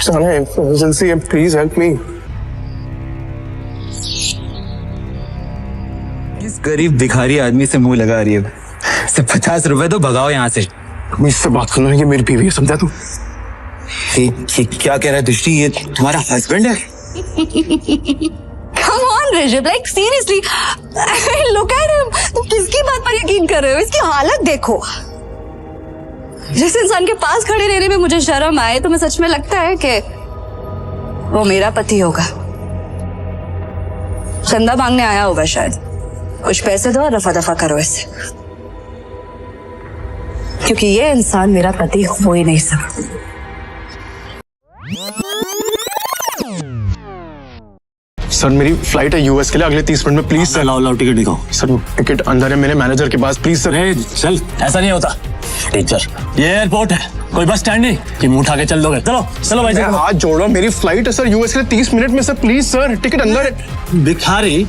साला इमरजेंसी है, please help me. इस गरीब भिखारी आदमी से मुंह लगा रही है। सिर्फ 50 रुपए तो भगाओ यहाँ से। मुझसे बात करना, ये मेरी बीवी है, समझा तू? ये क्या कह रहा है दृष्टि? ये तुम्हारा हस्बैंड है? Come on, Rishabh, like seriously, look at him. तुम किसकी बात पर यकीन कर रहे हो? इसकी हालत देखो। जिस इंसान के पास खड़े रहने में मुझे शर्म आए, तुम्हें सच में लगता है कि वो मेरा पति होगा? चंदा मांगने आया होगा शायद। कुछ पैसे दो और रफा दफा करो इससे, क्योंकि ये इंसान मेरा पति हो ही नहीं सकता। सर मेरी फ्लाइट है यूएस के लिए अगले 30 मिनट में, प्लीज सर। लाओ टिकट दिखाओ। सर टिकट अंदर है मेरे मैनेजर के पास, प्लीज सर। चल, ऐसा नहीं होता टीचर, ये एयरपोर्ट है, कोई बस स्टैंड नहीं कि मुंह उठा के चल दोगे। चलो चलो भाई, हाथ जोड़ो, मेरी फ्लाइट है सर यूएस के लिए 30 मिनट में सर, प्लीज सर। टिकट अंदर है। भिखारी,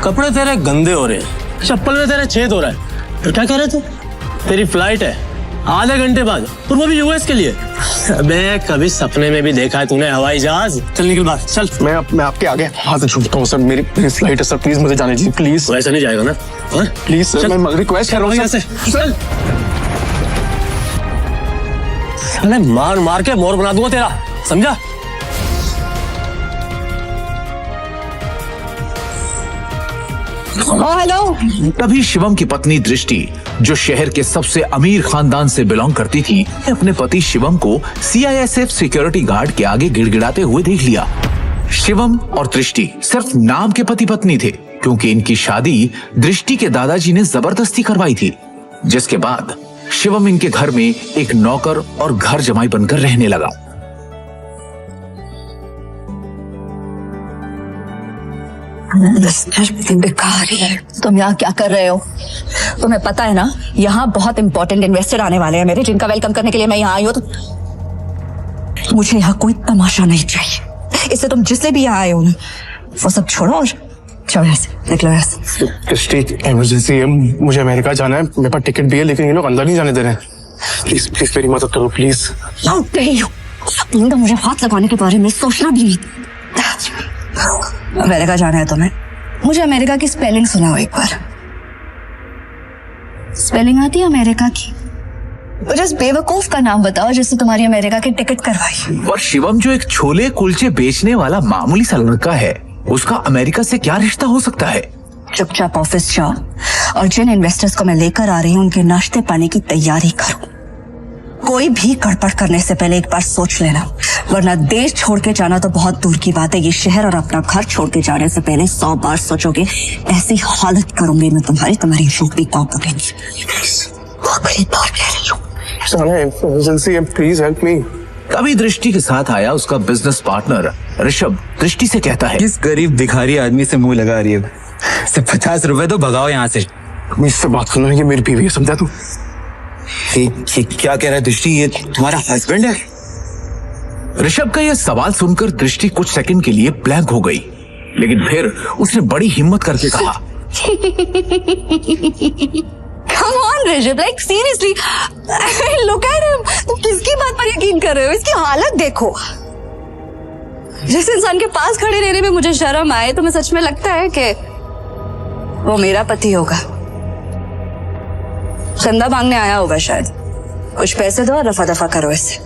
कपड़े तेरे गंदे हो रहे हैं, चप्पल में तेरे छेद हो रहा है, तो क्या कह रहे थे? तेरी फ्लाइट है आधे घंटे बाद, और वो भी यूएस के लिए। अबे कभी सपने में भी देखा है तूने हवाई जहाज? चल निकल बाहर, चल। मैं आपके आगे हाथ जोड़ता हूँ सर, मेरी फ्लाइट है सर, प्लीज मुझे जाने दीजिए प्लीज। तो ऐसा नहीं जाएगा ना? प्लीज सर, मैं रिक्वेस्ट कर रहा हूँ यहाँ से चल। अरे मार मार के मोर बना दूंगा तेरा, समझा? हेलो। तभी शिवम की पत्नी दृष्टि, जो शहर के सबसे अमीर खानदान से बिलोंग करती थी, अपने पति शिवम को सीआईएसएफ सिक्योरिटी गार्ड के आगे गिड़गिड़ाते हुए देख लिया। शिवम और दृष्टि सिर्फ नाम के पति पत्नी थे, क्योंकि इनकी शादी दृष्टि के दादाजी ने जबरदस्ती करवाई थी, जिसके बाद शिवम इनके घर में एक नौकर और घर जमाई बनकर रहने लगा। तुम यहाँ क्या कर रहे हो? तुम्हें पता है ना, यहाँ बहुत इंपॉर्टेंट इन्वेस्टर आने वाले हैं मेरे, जिनका वेलकम करने के लिए मैं यहाँ आई हूँ। तो मुझे यहाँ कोई तमाशा नहीं चाहिए। इससे तुम जिससे भी यहाँ आए हो ना, वो सब छोड़ो और चलो ऐसे निकलो ऐसे। दृष्टि इमरजेंसी है, मुझे अमेरिका जाना है, मेरे पास टिकट भी है, लेकिन ये लोग अंदर नहीं जाने दे रहे हैं। प्लीज प्लीज मेरी मदद करो प्लीज। तुम तो मुझे हाथ लगाने के बारे में सोचना भी नहीं। अमेरिका जाना है तुम्हें? मुझे अमेरिका की स्पेलिंग सुनाओ एक बार। स्पेलिंग आती है अमेरिका की? जिस बेवकूफ का नाम बताओ जिससे तुम्हारी अमेरिका की टिकट करवाई। और शिवम जो एक छोले कुलचे बेचने वाला मामूली सा लड़का है, उसका अमेरिका से क्या रिश्ता हो सकता है? चुपचाप ऑफिस जाओ और जिन इन्वेस्टर्स को मैं लेकर आ रही हूँ उनके नाश्ते पानी की तैयारी करो। कोई भी गड़बड़ करने से पहले एक बार सोच लेना, वरना देश छोड़ के जाना तो बहुत दूर की बात है, ये शहर और अपना घर छोड़ के जाने से पहले 100 बार सोचोगे। ऐसी हालत करूंगी मैं तुम्हारी रोटी कांप उठेगी। आखिरी बार कह रही हूँ। साला इमरजेंसी है, प्लीज हेल्प मी। तभी दृष्टि के साथ आया उसका बिजनेस पार्टनर ऋषभ दृष्टि से कहता है, इस गरीब भिखारी आदमी से मुंह लगा रही है। सिर्फ 50 रुपए तो भगाओ यहाँ से। मुझसे बात करना, ये मेरी बीवी है, समझा तू? ये क्या कह रहा है दृष्टि? ये तुम्हारा हस्बैंड है? ऋषभ का यह सवाल सुनकर दृष्टि कुछ सेकंड के लिए ब्लैंक हो गई, लेकिन फिर उसने बड़ी हिम्मत करके कहा, Come on, Rishabh, like seriously, look at him. तुम किसकी बात पर यकीन कर रहे हो? इसकी हालत देखो। जिस इंसान के पास खड़े रहने में मुझे शर्म आए, तुम्हें सच में लगता है कि वो मेरा पति होगा? चंदा मांगने आया होगा शायद। कुछ पैसे दो और रफा दफा करो इससे,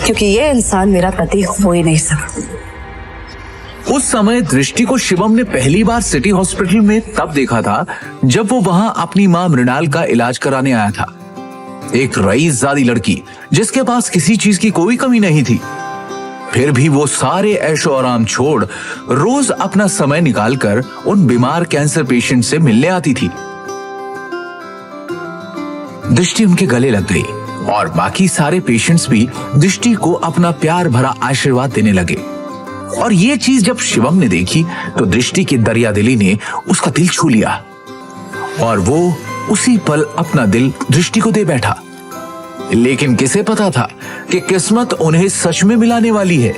क्योंकि ये इंसान मेरा पति हो ही नहीं सकता। उस समय दृष्टि को शिवम ने पहली बार सिटी हॉस्पिटल में तब देखा था जब वो वहां अपनी मां मृणाल का इलाज कराने आया था। एक रईसजादी लड़की जिसके पास किसी चीज की कोई कमी नहीं थी, फिर भी वो सारे ऐशो आराम छोड़ रोज अपना समय निकालकर उन बीमार कैंसर पेशेंट से मिलने आती थी। दृष्टि उनके गले लग गई और बाकी सारे पेशेंट्स भी दृष्टि को अपना प्यार भरा आशीर्वाद देने लगे। और ये चीज जब शिवम ने देखी तो दृष्टि की दरियादिली ने उसका दिल छू लिया और वो उसी पल अपना दिल दृष्टि को दे बैठा। लेकिन किसे पता था कि किस्मत उन्हें सच में मिलाने वाली है।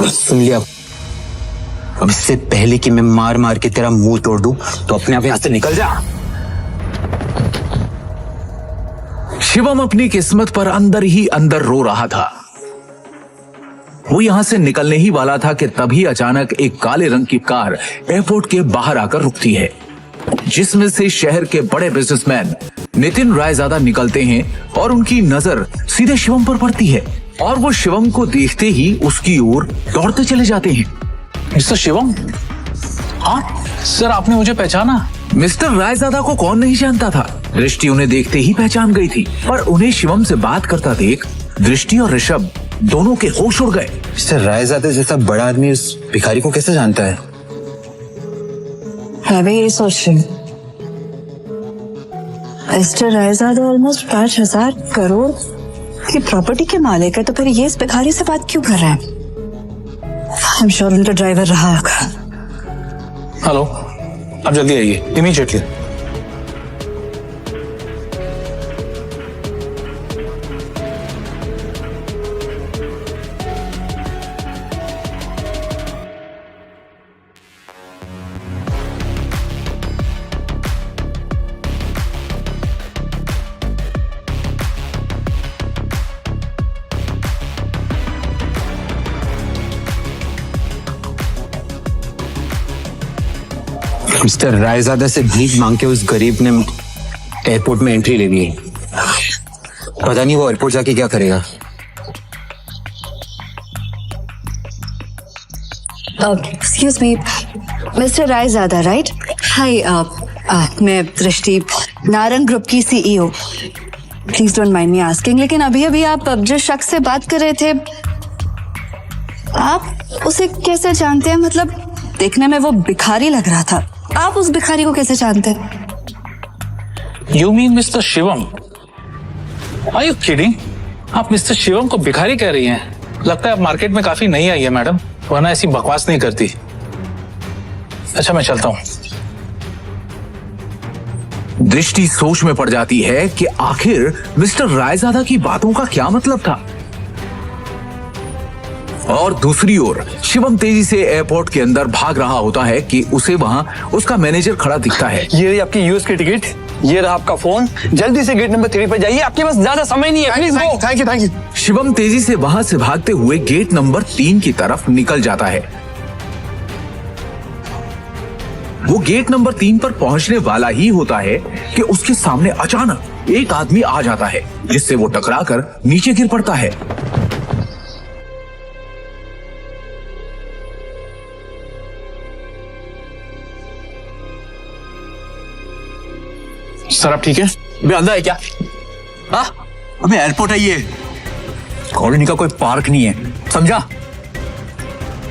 सुन लिया, अब इससे पहले कि मैं मार मार के तेरा मुंह तोड़ दूं, तो अपने आप यहां से निकल जा। शिवम अपनी किस्मत पर अंदर ही अंदर रो रहा था। वो यहां से निकलने ही वाला था कि तभी अचानक एक काले रंग की कार एयरपोर्ट के बाहर आकर रुकती है, जिसमें से शहर के बड़े बिजनेसमैन नितिन रायजादा निकलते हैं और उनकी नजर सीधे शिवम पर पड़ती है और वो शिवम को देखते ही उसकी ओर दौड़ते चले जाते हैं। मिस्टर शिवम, हाँ सर, आपने मुझे पहचाना? मिस्टर रायजादा को कौन नहीं जानता था। दृष्टि उन्हें देखते ही पहचान गई थी, पर उन्हें शिवम से बात करता देख दृष्टि और ऋषभ दोनों के होश उड़ गए। मिस्टर रायजादा जैसा बड़ा आदमी उस भिखारी को कैसे जानता है? मैं भी यही सोच रही हूँ। मिस्टर रायजादा ऑलमोस्ट 5,000 करोड़ की प्रॉपर्टी के मालिक है, तो फिर ये इस भिखारी से बात क्यों कर रहे हैं? आई एम श्योर उनका ड्राइवर रहा होगा। हेलो, आप जल्दी आइए, इमीडिएटली। मिस्टर रायजादा से भीख मांग के उस गरीब ने एयरपोर्ट में एंट्री ले ली है। पता नहीं वो एयरपोर्ट जाके क्या करेगा। Excuse me, mister Raizada, right? Hi, मैं दृष्टि, नारंग ग्रुप की CEO. Please don't mind me asking, लेकिन अभी अभी आप जिस शख्स से बात कर रहे थे, आप उसे कैसे जानते हैं? मतलब देखने में वो भिखारी लग रहा था, आप उस भिखारी को कैसे जानते हैं? You mean mister Shivam? Are you kidding? आप मिस्टर शिवम को भिखारी कह रही हैं? लगता है आप मार्केट में काफी नई आई है मैडम, वरना ऐसी बकवास नहीं करती। अच्छा, मैं चलता हूँ। दृष्टि सोच में पड़ जाती है कि आखिर मिस्टर रायजादा की बातों का क्या मतलब था। और दूसरी ओर शिवम तेजी से एयरपोर्ट के अंदर भाग रहा होता है कि उसे वहां उसका मैनेजर खड़ा दिखता है। ये रही आपकी यूएस की टिकट, ये रहा आपका फोन। जल्दी से गेट नंबर 3 पर जाइए, आपके पास ज्यादा समय नहीं है। Please go. Thank you. Shivam तेजी से वहां से भागते हुए गेट नंबर 3 की तरफ निकल जाता है। वो गेट नंबर 3 पर पहुंचने वाला ही होता है कि उसके सामने अचानक एक आदमी आ जाता है, जिससे वो टकराकर नीचे गिर पड़ता है। सर आप ठीक है? अबे अंधा है क्या? हाँ, अबे एयरपोर्ट है ये, कॉलोनी का कोई पार्क नहीं है, समझा?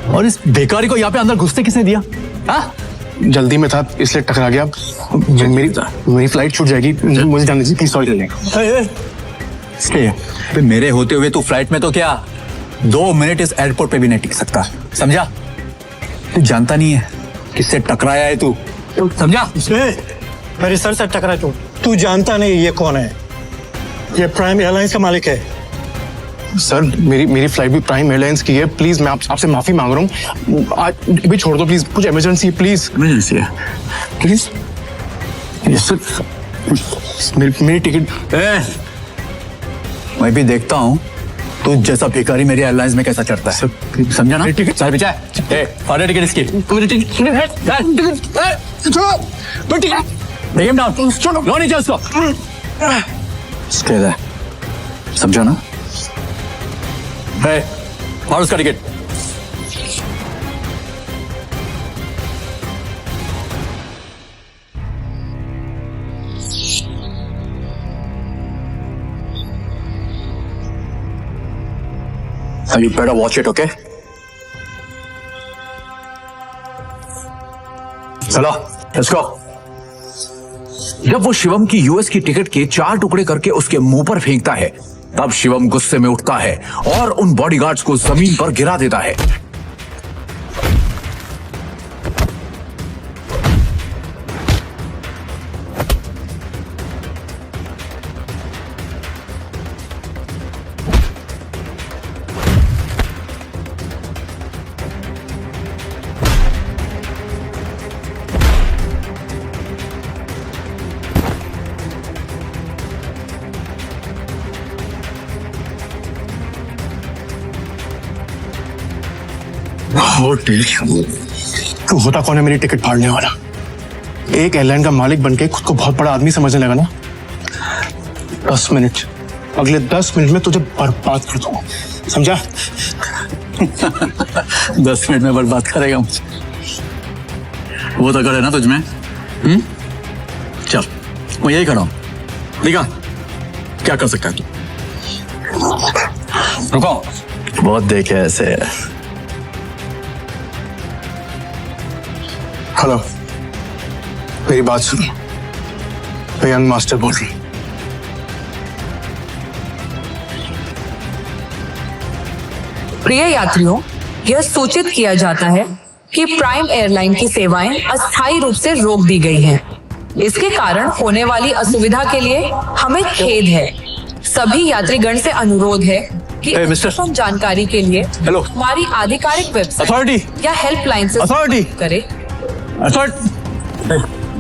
और इस भिखारी को यहाँ पे अंदर घुसने किसने दिया? हाँ, जल्दी में था इसलिए टकरा गया। मेरी फ्लाइट छूट जाएगी, मुझे जाने दीजिए प्लीज। सॉरी। अबे मेरे होते हुए तू फ्लाइट में तो क्या 2 मिनट इस एयरपोर्ट पे भी नहीं टिक सकता, समझा? तू जानता नहीं है किससे टकराया है तू, समझा? मेरे सर से टकरा तू जानता नहीं ये कौन है? ये प्राइम एयरलाइंस का मालिक है। सर मेरी फ्लाइट भी प्राइम एयरलाइंस की है, प्लीज मैं आपसे माफी मांग रहा हूँ। आज भी छोड़ दो प्लीज, कुछ इमरजेंसी है प्लीज। इमरजेंसी है प्लीज। सर मेरी टिकट। मैं भी देखता हूँ तू जैसा भिखारी मेरी एयरलाइंस में कैसा चढ़ता है, समझा ना? टिकट सारे बिचा है, फाड़े टिकट इसकी। Take him down. लो नीचे उसको। Stay there. समझा ना? Hey, और उसका ticket. You better watch it, okay? चलो, let's go. जब वो शिवम की यूएस की टिकट के 4 टुकड़े करके उसके मुंह पर फेंकता है, तब शिवम गुस्से में उठता है और उन बॉडीगार्ड्स को जमीन पर गिरा देता है। तू होता कौन है मेरी टिकट फाड़ने वाला? एक एयरलाइन का मालिक बनके खुद को बहुत बड़ा आदमी समझने लगा ना। 10 मिनट, अगले 10 मिनट में तुझे बर्बाद कर दूंगा, समझा? 10 मिनट में बर्बाद करेगा मुझे, वो तो करे ना तुझ में। चल मैं यही खड़ा हूं, दिखा क्या कर सकता है तू। रुको, बहुत देखे ऐसे। हेलो, मेरी बात सुनो, मैं यंग मास्टर बोल रही हूँ। प्रिय यात्रियों, यह सूचित किया जाता है कि प्राइम एयरलाइन की सेवाएं अस्थायी रूप से रोक दी गई हैं। इसके कारण होने वाली असुविधा के लिए हमें खेद है। सभी यात्रीगण से अनुरोध है कि मिस्टर। अद्यतन जानकारी के लिए हेलो। हमारी आधिकारिक वेबसाइट अथॉरिटी। या हेल्पलाइन से अथॉरिटी। संपर्क करें।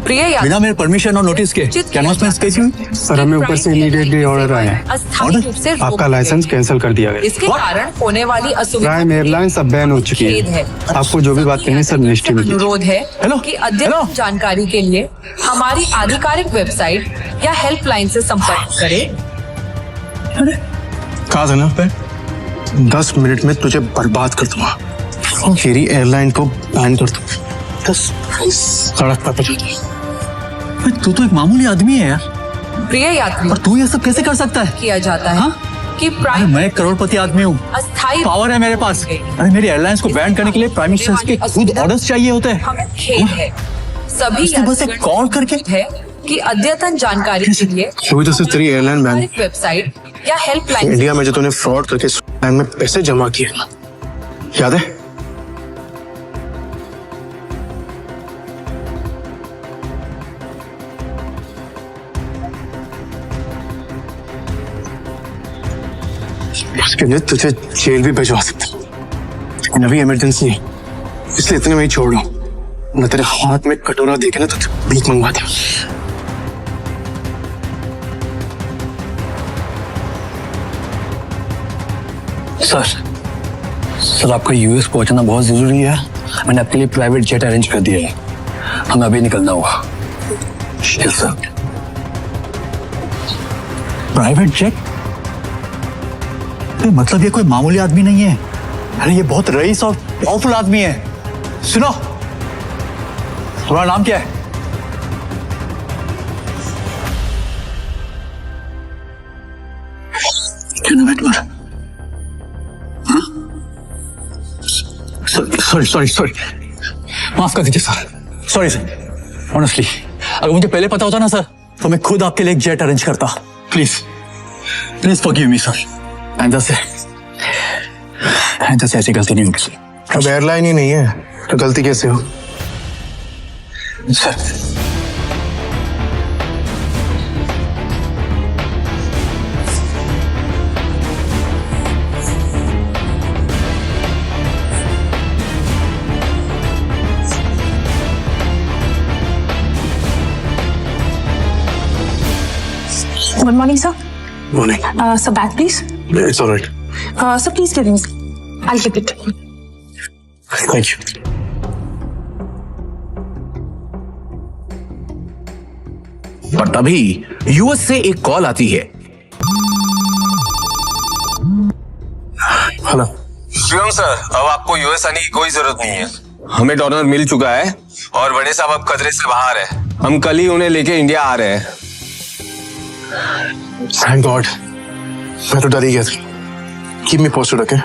प्रिय बिना यात्रियों, मेरे परमिशन और नोटिस के कैनवासमेंट कैसी हुई? सर, हमें ऊपर से इमीडिएटली ऑर्डर आया है। अस्थायी रूप से रोक आपका दी लाइसेंस गई। कैंसिल कर दिया गया। इसके कारण होने वाली असुविधा प्राइम एयरलाइंस अब बैन हो चुकी खेद है। है। आपको जो भी बात करनी है सर मिनिस्ट्री में कीजिए। अनुरोध है हेलो। कि अद्यतन हेलो। जानकारी के लिए हमारी आधिकारिक वेबसाइट या हेल्पलाइन से संपर्क करें। कहा था ना, 10 मिनट में तुझे बर्बाद कर दूंगा, मेरी एयरलाइन को बैन कर दूंगा। 10 सड़क पर पहुंच जाए। तू तो एक मामूली आदमी है यार, प्रिय यात्रियों, और तू ये सब कैसे कर सकता है? किया जाता है कि अरे प्राइम मैं एक करोड़पति आदमी हूँ, अस्थायी पावर है मेरे पास। अरे मेरी एयरलाइंस को बैन करने के लिए प्राइम मिनिस्टर के खुद ऑर्डर्स चाहिए होते हैं। हमें खेद है। सभी उसने बस एक यात्रीगण कॉल करके है कि अद्यतन जानकारी के लिए अभी तो सिर्फ तेरी एयरलाइन बैन। आधिकारिक वेबसाइट या हेल्पलाइन इंडिया में जो तूने फ्रॉड करके एयरलाइन में पैसे जमा किए ना, याद है? उसके लिए तुझे जेल भी भिजवा सकता हूं। लेकिन अभी इमरजेंसी है, इसलिए इतने में ही छोड़ रहा हूं। न तेरे हाथ में कटोरा देखे ना तो भीख मंगवा दे। सर आपका यूएस पहुंचना बहुत जरूरी है। मैंने आपके लिए प्राइवेट जेट अरेंज कर दिया है, हमें अभी निकलना होगा। Yes sir. Private jet? मतलब ये कोई मामूली आदमी नहीं है, अरे ये बहुत रईस और पावरफुल आदमी है। सुनो, तुम्हारा नाम क्या है? सॉरी, माफ कर दीजिए सर, सॉरी सर। ऑनेस्टली अगर मुझे पहले पता होता ना सर, तो मैं खुद आपके लिए एक जेट अरेंज करता। Please forgive me sir. आइंदा से ऐसी गलती नहीं होगी। अब एयरलाइन ही नहीं है तो गलती कैसे हो? Sir Good morning, sir. Morning. Sir, bag, please. It's all right. Sir, please give me. I'll keep it. Thank you. पर तभी यूएस से एक कॉल आती है। हेलो शिवम सर, अब आपको यूएस आने की कोई जरूरत नहीं है। हमें डॉनर मिल चुका है और बड़े साहब अब खतरे से बाहर है। हम कल ही उन्हें लेके इंडिया आ रहे हैं। थैंक गॉड, मैं तो डर ही गया था। Keep me posted, okay?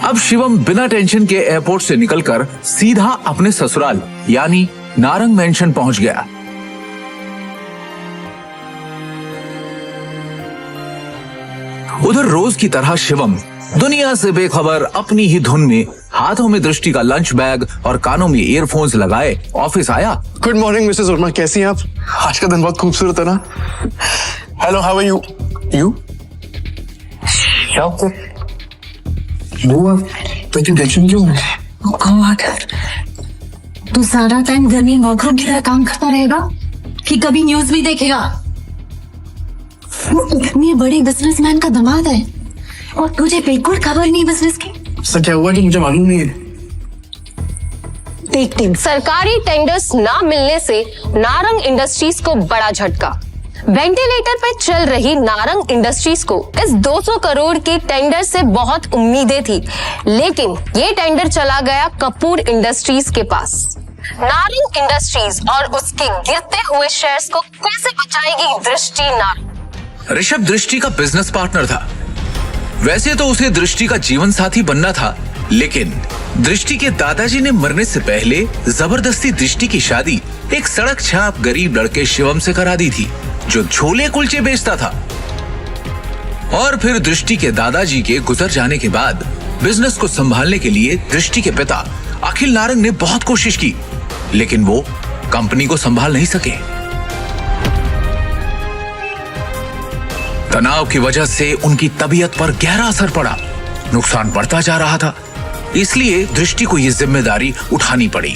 अब शिवम बिना टेंशन के एयरपोर्ट से निकलकर सीधा अपने ससुराल यानी नारंग मेंशन पहुंच गया। उधर रोज की तरह शिवम दुनिया से बेखबर अपनी ही धुन में हाथों में दृष्टि का लंच बैग और कानों में ईयरफोन्स लगाए ऑफिस आया। गुड मॉर्निंग मिसेस वर्मा, कैसी हैं आप? आज का दिन बहुत खूबसूरत है ना? Hello, how are you? You? Tension क्यों है? तू सारा टाइम घर में वॉकरूम की तरह काम करता रहेगा कि कभी न्यूज भी देखेगा? ये बड़े बिजनेसमैन का दामाद है और तुझे बिल्कुल खबर नहीं बिजनेस की। सर क्या हुआ कि मुझे मालूम नहीं है। देखते सरकारी टेंडर्स ना मिलने से नारंग इंडस्ट्रीज को बड़ा झटका। वेंटिलेटर पे चल रही नारंग इंडस्ट्रीज को इस 200 करोड़ के टेंडर से बहुत उम्मीदें थी, लेकिन ये टेंडर चला गया कपूर इंडस्ट्रीज के पास। नारंग इंडस्ट्रीज और उसके गिरते हुए शेयर्स को कैसे बचाएगी दृष्टि नारंग? ऋषभ दृष्टि का बिजनेस पार्टनर था। वैसे तो उसे दृष्टि का जीवन साथी बनना था, लेकिन दृष्टि के दादाजी ने मरने से पहले जबरदस्ती दृष्टि की शादी एक सड़क छाप गरीब लड़के शिवम से करा दी थी, जो छोले कुलचे बेचता था। और फिर दृष्टि के दादाजी के गुजर जाने के बाद बिजनेस को संभालने के लिए दृष्टि के पिता अखिल नारंग ने बहुत कोशिश की, लेकिन वो कंपनी को संभाल नहीं सके। तनाव की वजह से उनकी तबीयत पर गहरा असर पड़ा, नुकसान बढ़ता जा रहा था, इसलिए दृष्टि को यह जिम्मेदारी उठानी पड़ी।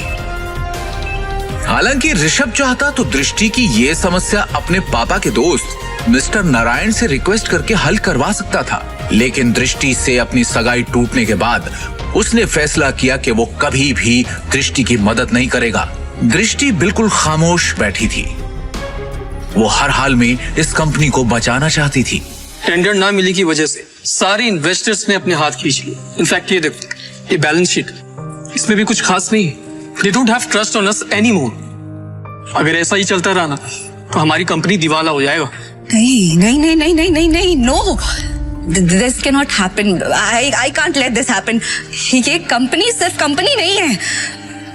हालांकि ऋषभ चाहता तो दृष्टि की ये समस्या अपने पापा के दोस्त मिस्टर नारायण से रिक्वेस्ट करके हल करवा सकता था, लेकिन दृष्टि से अपनी सगाई टूटने के बाद उसने फैसला किया कि वो कभी भी दृष्टि की मदद नहीं करेगा। दृष्टि बिल्कुल खामोश बैठी थी। वो हर हाल में इस कंपनी को बचाना चाहती थी। टेंडर ना मिलने की वजह से सारे इन्वेस्टर्स ने अपने हाथ खींच लिए। इनफैक्ट ये देखो, ये बैलेंस शीट, इसमें भी कुछ खास नहीं है। They don't have trust on us anymore. अगर ऐसा ही चलता रहा ना तो हमारी कंपनी दिवाला हो जाएगा। नहीं नहीं नहीं नहीं नहीं नहीं नहीं, no, this cannot happen. I can't let this happen. ये कंपनी सिर्फ कंपनी नहीं है।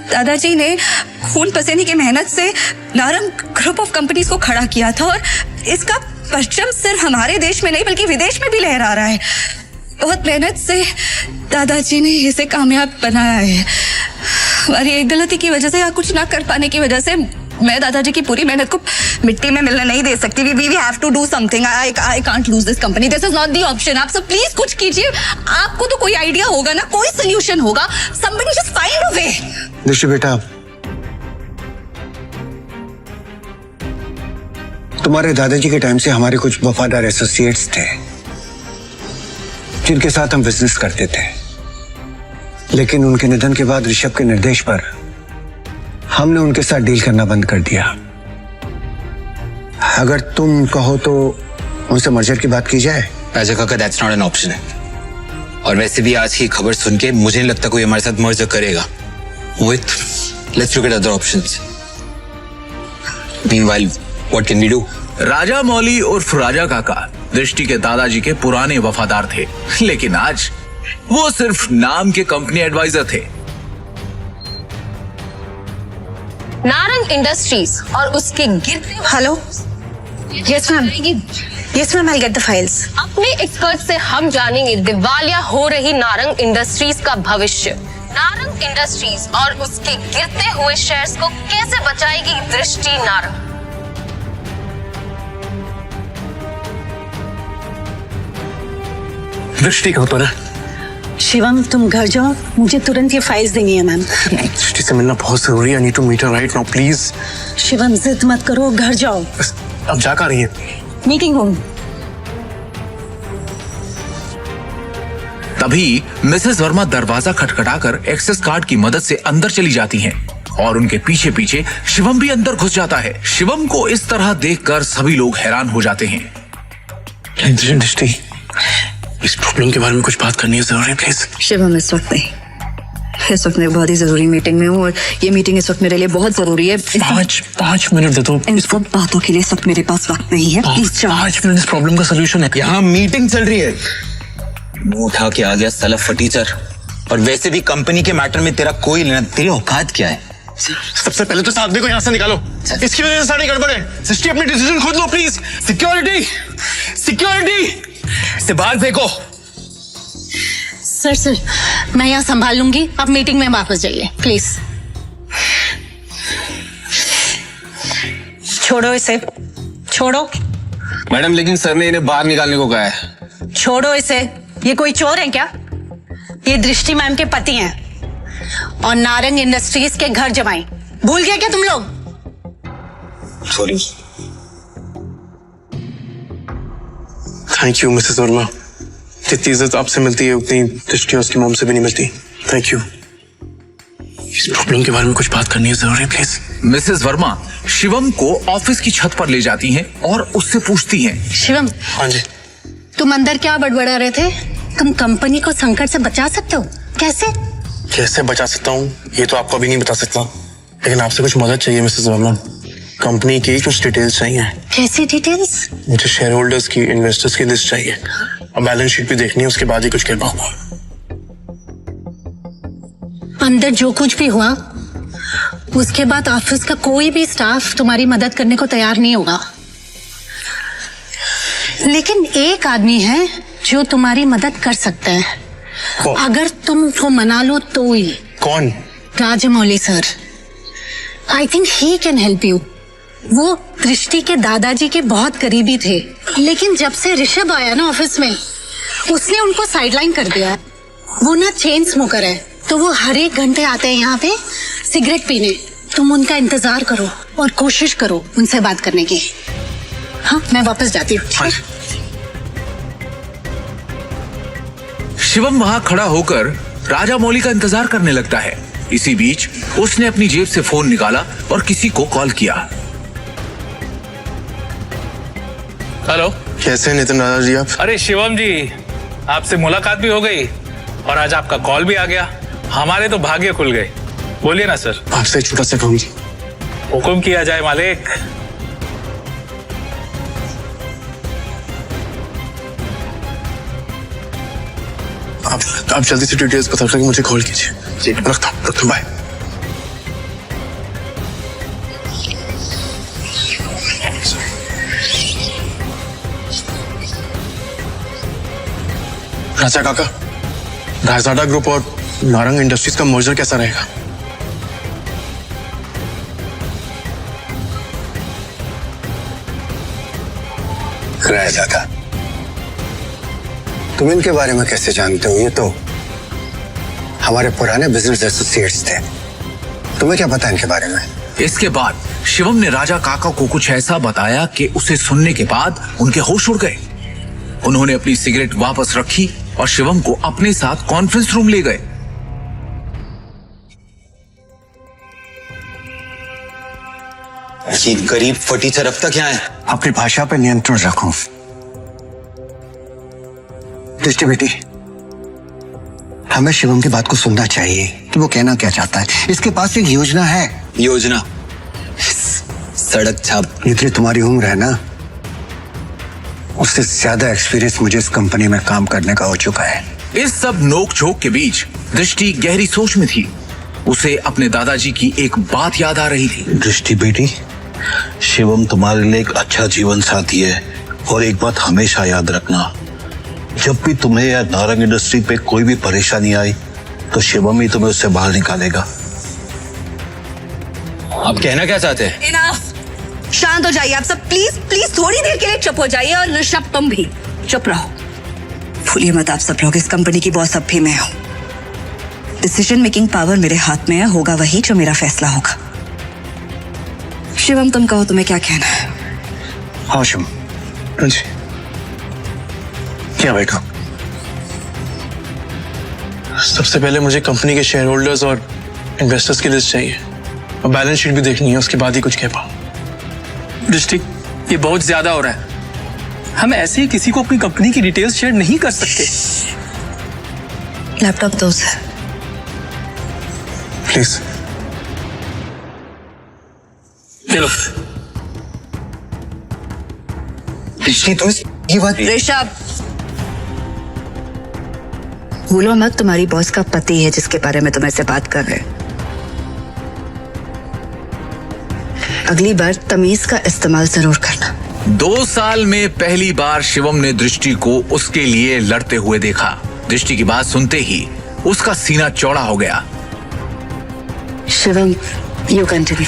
दादाजी ने खून पसीने की मेहनत से नारंग ग्रुप ऑफ कंपनीज को खड़ा किया था और इसका परचम सिर्फ हमारे देश में नहीं बल्कि विदेश में भी लहरा रहा है। बहुत मेहनत से दादाजी ने इसे कामयाब बनाया है। हमारी एक गलती की वजह से या कुछ ना कर पाने की वजह से मैं दादाजी की पूरी मेहनत को मिट्टी में मिलने नहीं दे सकती। We have to do something. I can't lose this company. This is not the option. आप सब प्लीज कुछ कीजिए। आपको तो कोई आइडिया होगा ना, कोई सोल्यूशन होगा। Somebody just find a way. दृष्टि बेटा, तुम्हारे दादाजी के टाइम से हमारे कुछ वफादार एसोसिएट्स थे जिनके साथ हम बिजनेस करते थे, लेकिन उनके निधन के बाद ऋषभ के निर्देश पर हमने उनके साथ डील करना बंद कर दिया। अगर तुम कहो तो उनसे मर्जर की बात की जाए। राजा काका, दैट्स नॉट एन ऑप्शन है। और वैसे भी आज की खबर सुन के मुझे नहीं लगता कोई हमारे साथ मर्जर करेगा। Mohit, let's look at other options. Meanwhile, what can we do? Raja Mouli उर्फ राजा काका दृष्टि के दादाजी के पुराने वफादार थे, लेकिन आज वो सिर्फ नाम के कंपनी एडवाइजर थे। नारंग इंडस्ट्रीज और उसके गिरते। Hello, yes ma'am, yes ma'am, I'll get the files. अपने एक्सपर्ट से हम जानेंगे दिवालिया हो रही नारंग इंडस्ट्रीज का भविष्य। नारंग इंडस्ट्रीज और उसके गिरते हुए शेयर्स को कैसे बचाएगी दृष्टि नारंग? दृष्टि कहाँ पर है? शिवम, तुम घर जाओ, मुझे तुरंत ये फाइल्स देनी है मैम। दृष्टि से मिलना बहुत जरूरी है। I need to meet her right now, please. Shivam, जिद मत करो, घर जाओ। अब जा कर रही है? Meeting room. तभी मिसेस वर्मा दरवाजा खटखटाकर एक्सेस कार्ड की मदद से अंदर चली जाती हैं और उनके पीछे पीछे शिवम भी अंदर घुस जाता है। शिवम को इस तरह देखकर सभी लोग हैरान हो जाते हैं। दृष्टि, इस प्रॉब्लम के बारे में कुछ बात करनी है जरूरी, प्लीज। शिवम, इस वक्त नहीं, इस वक्त मैं बहुत ही जरूरी मीटिंग में हूँ और ये मीटिंग इस वक्त मेरे लिए बहुत जरूरी है। 5 मिनट दे दो। इन सब बातों के लिए इस वक्त मेरे पास वक्त नहीं है। प्लीज 5 मिनट, इस प्रॉब्लम का सोल्यूशन है। यहाँ मीटिंग चल रही है। मुंह उठा के आ गया साला फटीचर। और वैसे भी कंपनी के मैटर में तेरा कोई लेना, तेरी औकात क्या है? सबसे पहले तो साहब को यहाँ से निकालो। इसकी वजह से सारी गड़बड़ है। सृष्टि, अपनी डिसीजन खुद लो प्लीज। सिक्योरिटी, सिक्योरिटी से बाहर फेंको। सर, मैं यहाँ संभाल लूंगी, आप मीटिंग में वापस जाइए प्लीज। छोड़ो इसे, छोड़ो। मैडम, लेकिन सर ने इन्हें बाहर निकालने को कहा है। छोड़ो इसे, ये कोई चोर है क्या? ये दृष्टि मैम के पति हैं और नारंग इंडस्ट्रीज के घर जमाई। भूल गया क्या तुम लोग? Sorry. Thank you Mrs Verma. जितनी इज्जत आपसे मिलती है उतनी दृष्टि उसकी मॉम से भी नहीं मिलती। Thank you. इस प्रॉब्लम के बारे में कुछ बात करनी है जरूरी, प्लीज। मिसेस वर्मा शिवम को ऑफिस की छत पर ले जाती हैं और उससे पूछती हैं। शिवम, हाँ जी। तुम अंदर क्या बड़बड़ा रहे थे? तुम कंपनी को संकट से बचा सकते हो? कैसे? कैसे बचा सकता हूँ ये तो आपको अभी नहीं बता सकता, लेकिन आपसे कुछ मदद चाहिए मिसेस वर्मा। कंपनी की कुछ डिटेल्स चाहिए। कैसी डिटेल्स? मुझे शेयर होल्डर्स की, इन्वेस्टर्स की लिस्ट चाहिए और बैलेंस शीट भी देखनी है, उसके बाद ही कुछ कह पाऊंगा। अंदर जो कुछ भी हुआ उसके बाद ऑफिस का कोई भी स्टाफ तुम्हारी मदद करने को तैयार नहीं होगा, लेकिन एक आदमी है जो तुम्हारी मदद कर सकता है अगर तुम उसको मना लो तो ही। कौन? Rajamouli sir. I think he can help you. वो दृष्टि के दादाजी के बहुत करीबी थे, लेकिन जब से ऋषभ आया ना ऑफिस में उसने उनको साइडलाइन कर दिया। वो ना चेन स्मोकर है, तो वो हर एक घंटे आते हैं यहाँ पे सिगरेट पीने। तुम उनका इंतजार करो और कोशिश करो उनसे बात करने की। हाँ, मैं वापस जाती हूँ। हाँ। शिवम वहां खड़ा होकर राजा मौली का इंतजार करने लगता है। इसी बीच उसने अपनी जेब से फोन निकाला और किसी को कॉल किया। हेलो, कैसे नितिन राजा जी आप? अरे शिवम जी, आपसे मुलाकात भी हो गई और आज आपका कॉल भी आ गया। हमारे तो भाग्य खुल गए। बोलिए ना सर। आपसे एक छोटा सा काम। हुक्म किया जाए मालिक। आप जल्दी से डिटेल्स बता करके मुझे कॉल कीजिए। जी, रखता हूँ, बाय। राजा काका, रायजादा ग्रुप और नारंग इंडस्ट्रीज का मर्जर कैसा रहेगा? रायजादा, तुम इनके बारे में कैसे जानते हो? ये तो हमारे पुराने बिजनेस एसोसिएट्स थे। तुम्हें क्या पता इनके बारे में? इसके बाद शिवम ने राजा काका को कुछ ऐसा बताया कि उसे सुनने के बाद उनके होश उड़ गए। उन्होंने अपनी सिगरेट वापस रखी और शिवम को अपने साथ कॉन्फ्रेंस रूम ले गए। ये गरीब फटीचर अब तक यहाँ है। अपनी भाषा पर नियंत्रण रखो। दृष्टि बेटी, हमें शिवम की बात को सुनना चाहिए कि वो कहना क्या चाहता है। इसके पास एक योजना है। योजना? सड़क छाप। इतनी तुम्हारी उम्र है ना, उससे ज्यादा एक्सपीरियंस मुझे इस कंपनी में काम करने का हो चुका है। इस सब नोक झोंक के बीच दृष्टि गहरी सोच में थी। उसे अपने दादाजी की एक बात याद आ रही थी। दृष्टि बेटी, शिवम तुम्हारे लिए एक अच्छा जीवन साथी है और एक बात हमेशा याद रखना, जब भी तुम्हें या नारंग इंडस्ट्री पे कोई भी परेशानी आई तो शिवम ही तुम्हें उससे बाहर निकालेगा। आप कहना क्या चाहते हैं? इनफ। शांत हो जाइए आप सब, प्लीज प्लीज थोड़ी देर के लिए चुप हो जाइए। और ऋषभ, तुम भी चुप रहो। भूलिए मत आप सब लोग, इस कंपनी की बॉस अब भी मैं हूं। डिसीजन मेकिंग पावर मेरे हाथ में है, होगा वही जो मेरा फैसला होगा। शिवम, तुम कहो तुम्हें क्या कहना है? हाँ शिवम। हाँ जी, क्या बेटा? सबसे पहले मुझे कंपनी के शेयर होल्डर्स और इन्वेस्टर्स की लिस्ट चाहिए और बैलेंस शीट भी देखनी है, उसके बाद ही कुछ कह पाऊं। दृष्टि, ये बहुत ज्यादा हो रहा है। हम ऐसे ही किसी को अपनी कंपनी की डिटेल्स शेयर नहीं कर सकते। लैपटॉप दो सर। प्लीज। चलो। दृष्टि, तुम ये बात। ऋषभ, भूलो मत तुम्हारी बॉस का पति है जिसके बारे में तुम ऐसे बात कर रहे। अगली बार तमीज का इस्तेमाल जरूर करना। 2 साल में पहली बार शिवम ने दृष्टि को उसके लिए लड़ते हुए देखा। दृष्टि की बात सुनते ही उसका सीना चौड़ा हो गया। Shivam, you continue.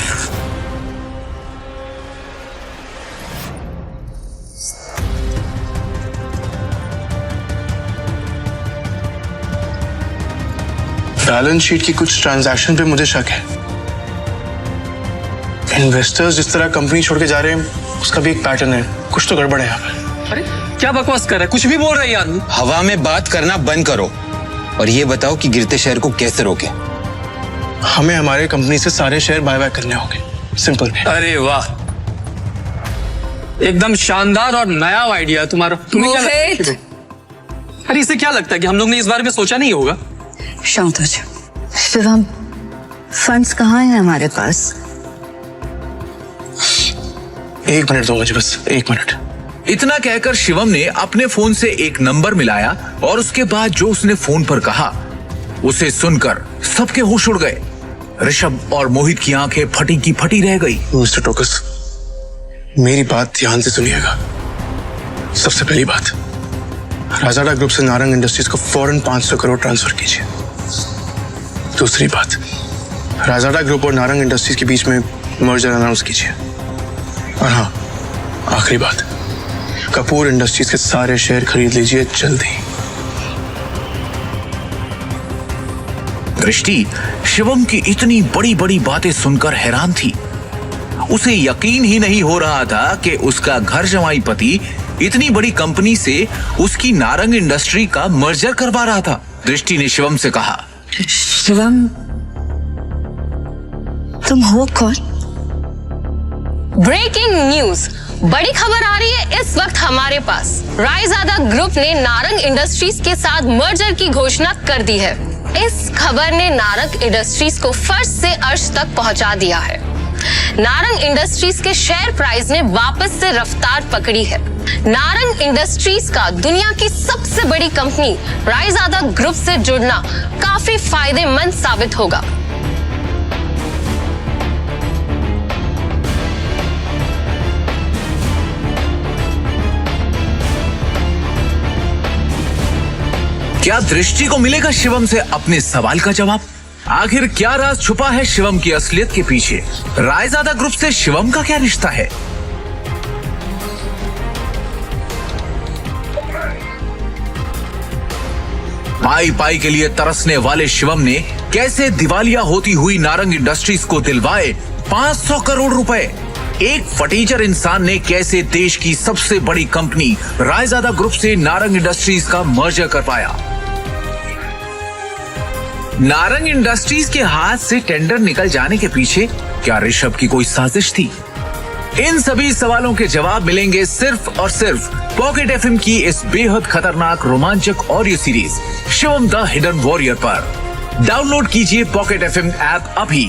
Balance sheet की कुछ ट्रांजैक्शन पे मुझे शक है। इन्वेस्टर्स जिस तरह कंपनी छोड़ के जा रहे हैं उसका भी एक पैटर्न है। कुछ तो गड़बड़ है यहाँ पे। अरे क्या बकवास कर रहा है? कुछ भी बोल रहा है यार। हवा में बात करना बंद करो और ये बताओ कि गिरते शहर को कैसे रोके। हमें हमारे कंपनी से सारे शेयर बाय बैक करने होंगे, सिंपल। अरे वाह, एकदम शानदार और नया आइडिया तुम्हारा। तुम्हें क्या लगता है? अरे इसे क्या लगता है कि हम लोग ने इस बारे में सोचा नहीं होगा? शांत हो जाओ शिवम, फंड्स कहाँ हैं हमारे पास? 1 मिनट दो मुझे, बस 1 मिनट। इतना कहकर शिवम ने अपने फोन से एक नंबर मिलाया और उसके बाद जो उसने फोन पर कहा उसे सुनकर सबके होश उड़ गए। ऋषभ और मोहित की आंखें फटी की फटी रह गई। मिस्टर टोकस, मेरी बात ध्यान से सुनिएगा। सबसे पहली बात, राजाडा ग्रुप से नारंग इंडस्ट्रीज को फौरन 500 करोड़ ट्रांसफर कीजिए। दूसरी बात, राजाडा ग्रुप और नारंग इंडस्ट्रीज के बीच में मर्जर अनाउंस कीजिए। और हाँ, आखिरी बात, कपूर इंडस्ट्रीज के सारे शेयर खरीद लीजिए जल्दी। दृष्टि शिवम की इतनी बड़ी बड़ी बातें सुनकर हैरान थी। उसे यकीन ही नहीं हो रहा था कि उसका घर जमाई पति इतनी बड़ी कंपनी से उसकी नारंग इंडस्ट्री का मर्जर करवा रहा था। दृष्टि ने शिवम से कहा, शिवम, तुम हो कौन? ब्रेकिंग न्यूज, बड़ी खबर आ रही है इस वक्त हमारे पास। रायजादा ग्रुप ने नारंग इंडस्ट्रीज के साथ मर्जर की घोषणा कर दी है। इस खबर ने नारंग इंडस्ट्रीज को फर्श से अर्श तक पहुंचा दिया है। नारंग इंडस्ट्रीज के शेयर प्राइस ने वापस से रफ्तार पकड़ी है। नारंग इंडस्ट्रीज का दुनिया की सबसे बड़ी कंपनी रायजादा ग्रुप से जुड़ना काफी फायदेमंद साबित होगा। क्या दृष्टि को मिलेगा शिवम से अपने सवाल का जवाब? आखिर क्या राज छुपा है शिवम की असलियत के पीछे? रायजादा ग्रुप से शिवम का क्या रिश्ता है? पाई पाई के लिए तरसने वाले शिवम ने कैसे दिवालिया होती हुई नारंग इंडस्ट्रीज को दिलवाए 500 करोड़ रुपए? एक फटीचर इंसान ने कैसे देश की सबसे बड़ी कंपनी रायजादा ग्रुप से नारंग इंडस्ट्रीज का मर्जर करवाया? नारंग इंडस्ट्रीज के हाथ से टेंडर निकल जाने के पीछे क्या ऋषभ की कोई साजिश थी? इन सभी सवालों के जवाब मिलेंगे सिर्फ और सिर्फ पॉकेट एफएम की इस बेहद खतरनाक रोमांचक audio series Shivam the hidden warrior पर। डाउनलोड कीजिए पॉकेट एफएम ऐप अभी